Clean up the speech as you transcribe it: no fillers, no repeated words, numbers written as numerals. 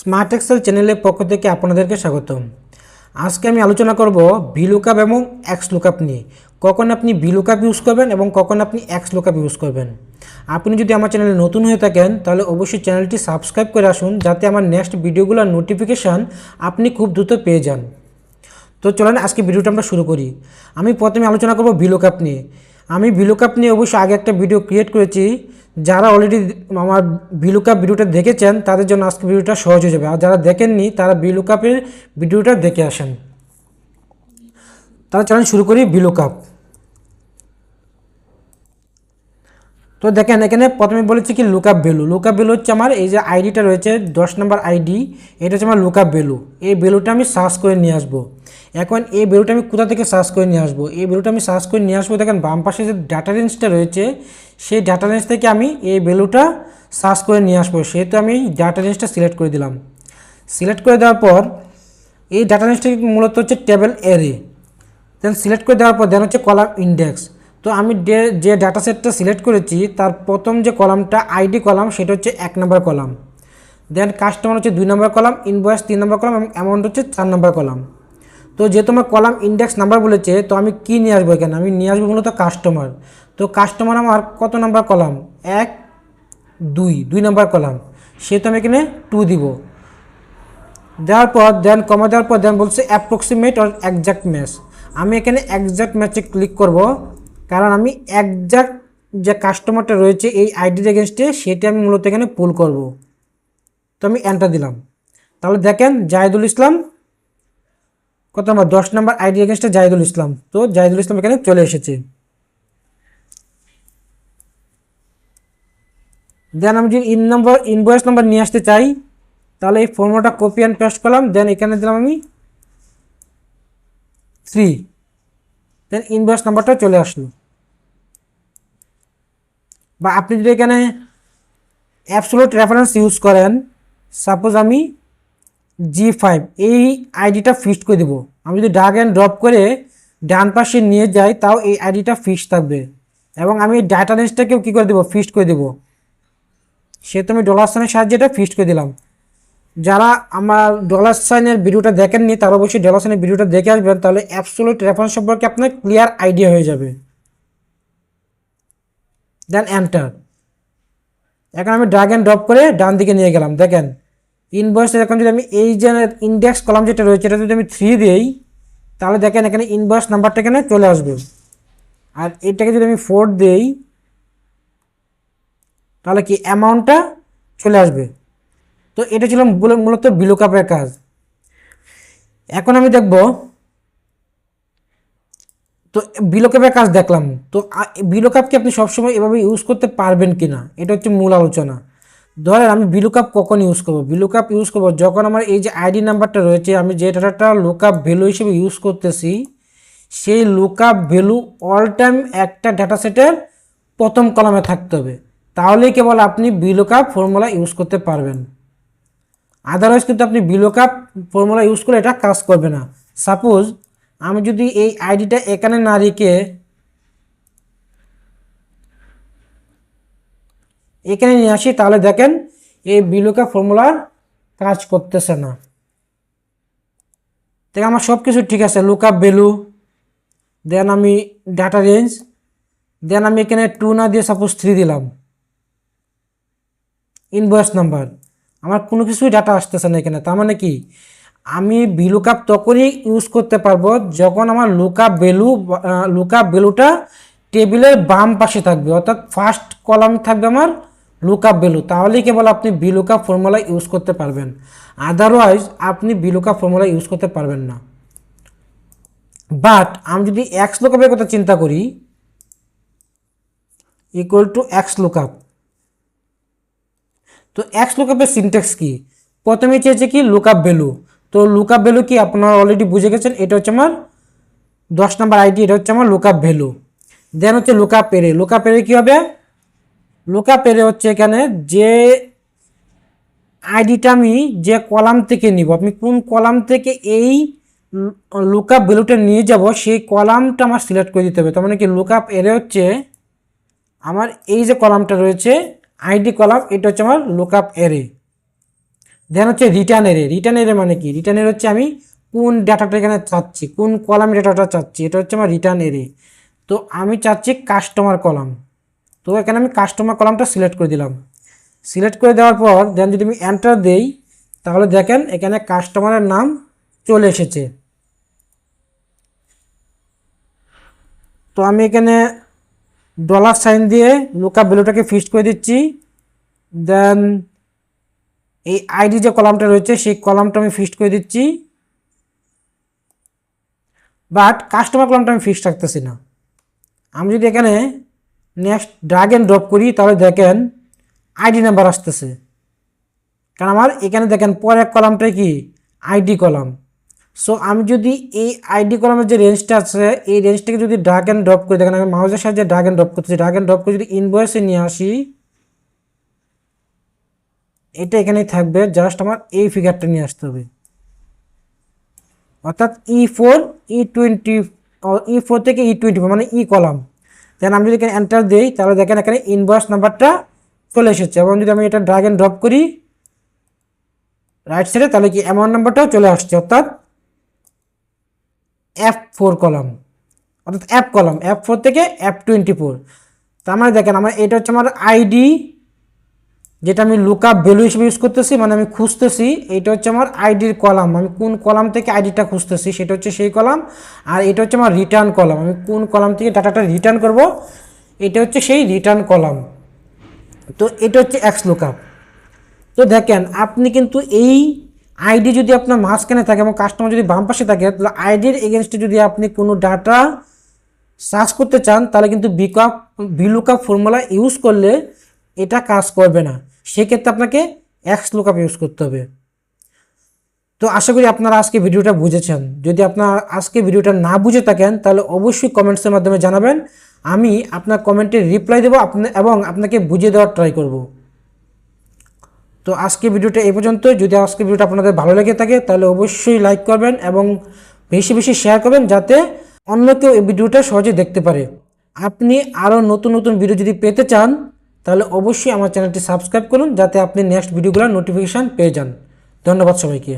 Smart Excel চ্যানেলের পক্ষ থেকে আপনাদেরকে স্বাগতম। আজকে আমি আলোচনা করব ভিলুকআপ এবং এক্স লুকআপ নিয়ে। কখন আপনি ভিলুকআপ ইউজ করবেন এবং কখন আপনি এক্স লুকআপ ইউজ করবেন। আপনি যদি আমার চ্যানেলে নতুন হয়ে থাকেন তাহলে অবশ্যই চ্যানেলটি সাবস্ক্রাইব করে আসুন, যাতে আমার নেক্সট ভিডিওগুলোর নোটিফিকেশান আপনি খুব দ্রুত পেয়ে যান। তো চলেন আজকে ভিডিওটা আমরা শুরু করি। আমি প্রথমে আলোচনা করব ভিলুকআপ নিয়ে। আমি ভিলুকআপ নিয়ে অবশ্যই আগে একটা ভিডিও ক্রিয়েট করেছি। যারা অলরেডি আমার ভিলুকআপ ভিডিওটা দেখেছেন তাদের জন্য আজকে ভিডিওটা সহজ হয়ে যাবে, আর যারা দেখেননি তারা ভিলুকআপের ভিডিওটা দেখে আসেন। তাহলে চলেন শুরু করি ভিলুকআপ। তো দেখেন এখানে প্রথমে বলেছি কি লুকআপ ভ্যালু। লুকআপ ভ্যালু হচ্ছে আমার এই যে আইডিটা রয়েছে 10 নম্বর আইডি, এটা হচ্ছে আমার লুকআপ ভ্যালু। এই ভ্যালুটা আমি সার্চ করে নিয়ে আসবো। এখন এই ভ্যালুটা আমি কোথা থেকে সার্চ করে নিয়ে আসবো? এই ভ্যালুটা আমি সার্চ করে নিয়ে আসবো, দেখেন বাম পাশে যে ডাটা রেঞ্জটা রয়েছে সেই ডাটা রেঞ্জ থেকে আমি এই ভ্যালুটা সার্চ করে নিয়ে আসবো। সেহেতু আমি ডাটা রেঞ্জটা সিলেক্ট করে দিলাম। সিলেক্ট করে দেওয়ার পর এই ডাটা রেঞ্জটা মূলত হচ্ছে টেবিল অ্যারে। দেন সিলেক্ট করে দেওয়ার পর দেন হচ্ছে কলাম ইন্ডেক্স। তো আমি যে ডাটা সেটটা সিলেক্ট করেছি তার প্রথম যে কলামটা আইডি কলাম সেটা হচ্ছে 1 নম্বর কলাম। দেন কাস্টমার হচ্ছে 2 নম্বর কলাম, ইনভয়েস 3 নম্বর কলাম এবং অ্যামাউন্ট হচ্ছে 4 নম্বর কলাম। তো যেহেতু আমার কলাম ইন্ডেক্স নাম্বার বলেছে, তো আমি কি নিয়ে আসবো এখানে? আমি নিয়ে আসবো মূলত কাস্টমার। তো কাস্টমার আমার কত নম্বর কলাম? 1 2 নম্বর কলাম, সেহেতু আমি এখানে 2 দিব। দেওয়ার পর দেন কমা দেওয়ার পর দেন বলছে অ্যাপ্রক্সিমেট অর একজ্যাক্ট ম্যাচ। আমি এখানে একজ্যাক্ট ম্যাচে ক্লিক করব, কারণ আমি একজ্যাক্ট যে কাস্টমারটা রয়েছে এই আইডির এগেনস্টে সেটা আমি মূলত এখানে পুল করব। তো আমি এন্টার দিলাম। তাহলে দেখেন জাহিদুল ইসলাম কত নম্বর? 10 নম্বর আইডি এগেনস্টে জাহিদুল ইসলাম। তো জাহিদুল ইসলাম এখানে চলে এসেছে। দেন আমি যদি ইনভয়েস নাম্বার নিয়ে আসতে চাই তাহলে এই ফর্মুলাটা কপি অ্যান্ড পেস্ট করলাম। দেন এখানে দিলাম আমি 3। দেন ইনভয়েস নাম্বারটা চলে আসলো। বা আপনি যদি এখানে অ্যাবসোলিউট রেফারেন্স ইউজ করেন, সাপোজ আমি G5 এই আইডিটা ফিক্সড করে দেবো। আমি যদি ড্রাগ অ্যান্ড ড্রপ করে ডান পাশে নিয়ে যাই তাও এই আইডিটা ফিক্সড থাকবে, এবং আমি ডাটা রেঞ্জটাকেও কী করে দেবো? ফিক্সড করে দেবো। সেহেতু আমি ডলার সাইনের সাহায্যে এটা ফিক্সড করে দিলাম। যারা আমার ডলার সাইনের ভিডিওটা দেখেননি তারা অবশ্যই ডলার সাইনের ভিডিওটা দেখে আসবেন, তাহলে অ্যাবসোলিউট রেফারেন্স সম্পর্কে আপনার ক্লিয়ার আইডিয়া হয়ে যাবে। Then enter. এখন আমি ড্রাগ অ্যান্ড ড্রপ করে ডান দিকে নিয়ে গেলাম। দেখেন ইনভয়েসের এখন যদি আমি এই যে ইন্ডেক্স কলাম যেটা রয়েছে এটা যদি আমি 3 দিই তাহলে দেখেন এখানে ইনভয়েস নাম্বারটা এখানে চলে আসবে। আর এটাকে যদি আমি 4 দিই তাহলে কি অ্যামাউন্টটা চলে আসবে। তো এটা ছিল মূলত ভিলুকআপের কাজ। এখন আমি দেখব, তো ভিলুকআপের কাজ দেখলাম, তো ভিলুকআপকে আপনি সবসময় এভাবে ইউজ করতে পারবেন কি না এটা হচ্ছে মূল আলোচনা। ধরেন আমি ভিলুকআপ কখন ইউজ করব? ভিলুকআপ ইউজ করব যখন আমার এই যে আইডি নাম্বারটা রয়েছে আমি যে ডাটাটা লুকআপ ভ্যালু হিসেবে ইউজ করতেছি সেই লুকআপ ভ্যালু অল টাইম একটা ডাটা সেটের প্রথম কলামে থাকতে হবে, তাহলেই কেবল আপনি ভিলুকআপ ফর্মুলা ইউজ করতে পারবেন। আদারওয়াইজ কিন্তু আপনি ভিলুকআপ ফর্মুলা ইউজ করে এটা কাজ করবে না। সাপোজ আমি যদি এই আইডিটা এখানে না রেখে এখানে নিয়ে আসি তাহলে দেখেন এই ভিলুকআপ ফর্মুলার কাজ করতেছে না। দেখ আমার সব কিছু ঠিক আছে, লুকআপ ভ্যালু, দেন আমি ডাটা রেঞ্জ, দেন আমি এখানে 2 না দিয়ে সাপোজ 3 দিলাম, ইনভয়েস নাম্বার, আমার কোনো কিছুই ডাটা আসতেছে না এখানে। তার মানে কি আমি ভিলুকআপ তখনই ইউজ করতে পারবো যখন আমার লুকআপ ভ্যালুটা টেবিলের বাম পাশে থাকবে, অর্থাৎ ফার্স্ট কলাম থাকবে আমার লুকআপ ভ্যালু, তাহলেই কেবল আপনি ভিলুকআপ ফর্মুলা ইউজ করতে পারবেন। আদারওয়াইজ আপনি ভিলুকআপ ফর্মুলা ইউজ করতে পারবেন না। বাট আমি যদি এক্স লুকআপের কথা চিন্তা করি, ইকুয়াল টু এক্স লুকআপ, তো এক্স লুকআপের সিনট্যাক্স কি? প্রথমে চেয়েছে কি লুকআপ ভ্যালু। তো লুকআপ ভ্যালু কি আপনারা অলরেডি বুঝে গেছেন, এটা হচ্ছে আমার 10 নম্বর আইডি, এটা হচ্ছে আমার লুকআপ ভ্যালু। দেন হচ্ছে লুকআপ এরে। লুকআপ এরে কী হবে? লুকআপ এরে হচ্ছে এখানে যে আইডিটা আমি যে কলাম থেকে নিব, আপনি কোন কলাম থেকে এই লুকআপ ভ্যালুটা নিয়ে যাব সেই কলামটা আমার সিলেক্ট করে দিতে হবে। তার মানে কি লুকআপ এরে হচ্ছে আমার এই যে কলামটা রয়েছে আইডি কলাম, এটা হচ্ছে আমার লুকআপ এরে। দেন হচ্ছে রিটার্ন এরে। রিটার্ন এরে মানে কি? রিটার্ন এর হচ্ছে আমি কোন ডাটাটা এখানে চাচ্ছি, কোন কলামে ডাটাটা চাচ্ছি, এটা হচ্ছে আমার রিটার্ন এরে। তো আমি চাচ্ছি কাস্টমার কলাম, তো এখানে আমি কাস্টমার কলামটা সিলেক্ট করে দিলাম। সিলেক্ট করে দেওয়ার পর দেন যদি আমি এন্টার দেই, তাহলে দেখেন এখানে কাস্টমারের নাম চলে এসেছে। তো আমি এখানে $সাইন দিয়ে লুকআপ ভ্যালুটাকে ফিক্সড করে দিচ্ছি। দেন এই আইডি যে কলামটা রয়েছে সেই কলামটা আমি ফিক্সড করে দিচ্ছি, বাট কাস্টমার কলামটা আমি ফিক্সড রাখতেছি না। আমি যদি এখানে নেক্সট ড্র্যাগ এন্ড ড্রপ করি, তাহলে দেখেন আইডি নাম্বার আসতেছে, কারণ আমার এখানে দেখেন পরের কলামটাই কি আইডি কলাম। সো আমি যদি এই আইডি কলামের যে রেঞ্জটা আছে এই রেঞ্জটাকে যদি ড্র্যাগ এন্ড ড্রপ করি, দেখেন আমি মাউসের সাহায্যে ড্র্যাগ এন্ড ড্রপ করতেছি, ড্র্যাগ এন্ড ড্রপ করে যদি ইনভয়েসে নিয়ে আসি, এটা এখানেই থাকবে, জাস্ট আমার এই ফিগারটা নিয়ে আসতে হবে, অর্থাৎ E4 E20 E4 থেকে E24 মানে ই কলাম। দেন আমি যদি এখানে এন্টার দিই, তাহলে দেখেন এখানে ইনভয়েস নাম্বারটা চলে এসেছে। এবং যদি আমি এটা ড্র্যাগ এন্ড ড্রপ করি রাইট সাইডে, তাহলে কি অ্যামাউন্ট নাম্বারটাও চলে আসছে, অর্থাৎ F4 কলাম, অর্থাৎ অ্যাপ কলাম F4 থেকে F24। তার মানে দেখেন আমার এটা হচ্ছে আমার আইডি, যেটা আমি লুকআপ ভ্যালু হিসেবে ইউজ করতেছি, মানে আমি খুঁজতেছি, এটা হচ্ছে আমার আইডির কলাম, আমি কোন কলাম থেকে আইডিটা খুঁজতেছি সেটা হচ্ছে সেই কলাম। আর এটা হচ্ছে আমার রিটার্ন কলাম, আমি কোন কলাম থেকে ডাটাটা রিটার্ন করব, এটা হচ্ছে সেই রিটার্ন কলাম। তো এটা হচ্ছে এক্স লুকআপ। তো দেখেন আপনি কিন্তু এই আইডি যদি আপনার মাঝখানে থাকে এবং কাস্টমার যদি বাম পাশে থাকে, তাহলে আইডির এগেনস্টে যদি আপনি কোনো ডাটা সার্চ করতে চান, তাহলে কিন্তু ভিলুকআপ ফর্মুলা ইউজ করলে এটা কাজ করবে না, সেক্ষেত্রে আপনাকে এক্স লুকআপ ইউজ করতে হবে। তো আশা করি আপনারা আজকে ভিডিওটা বুঝেছেন। যদি আপনারা আজকে ভিডিওটা না বুঝে থাকেন, তাহলে অবশ্যই কমেন্টসের মাধ্যমে জানাবেন, আমি আপনার কমেন্টে রিপ্লাই দেবো এবং আপনাকে বুঝিয়ে দেওয়ার ট্রাই করব। তো আজকে ভিডিওটা এই পর্যন্ত। যদি আজকে ভিডিওটা আপনাদের ভালো লেগে থাকে, তাহলে অবশ্যই লাইক করবেন এবং বেশি বেশি শেয়ার করবেন, যাতে অন্য কেউ এই ভিডিওটা সহজে দেখতে পারে। আপনি আরও নতুন নতুন ভিডিও যদি পেতে চান, তাহলে অবশ্যই আমার চ্যানেলটি সাবস্ক্রাইব করুন, যাতে আপনি নেক্সট ভিডিওগুলোর নোটিফিকেশান পেয়ে যান। ধন্যবাদ সবাইকে।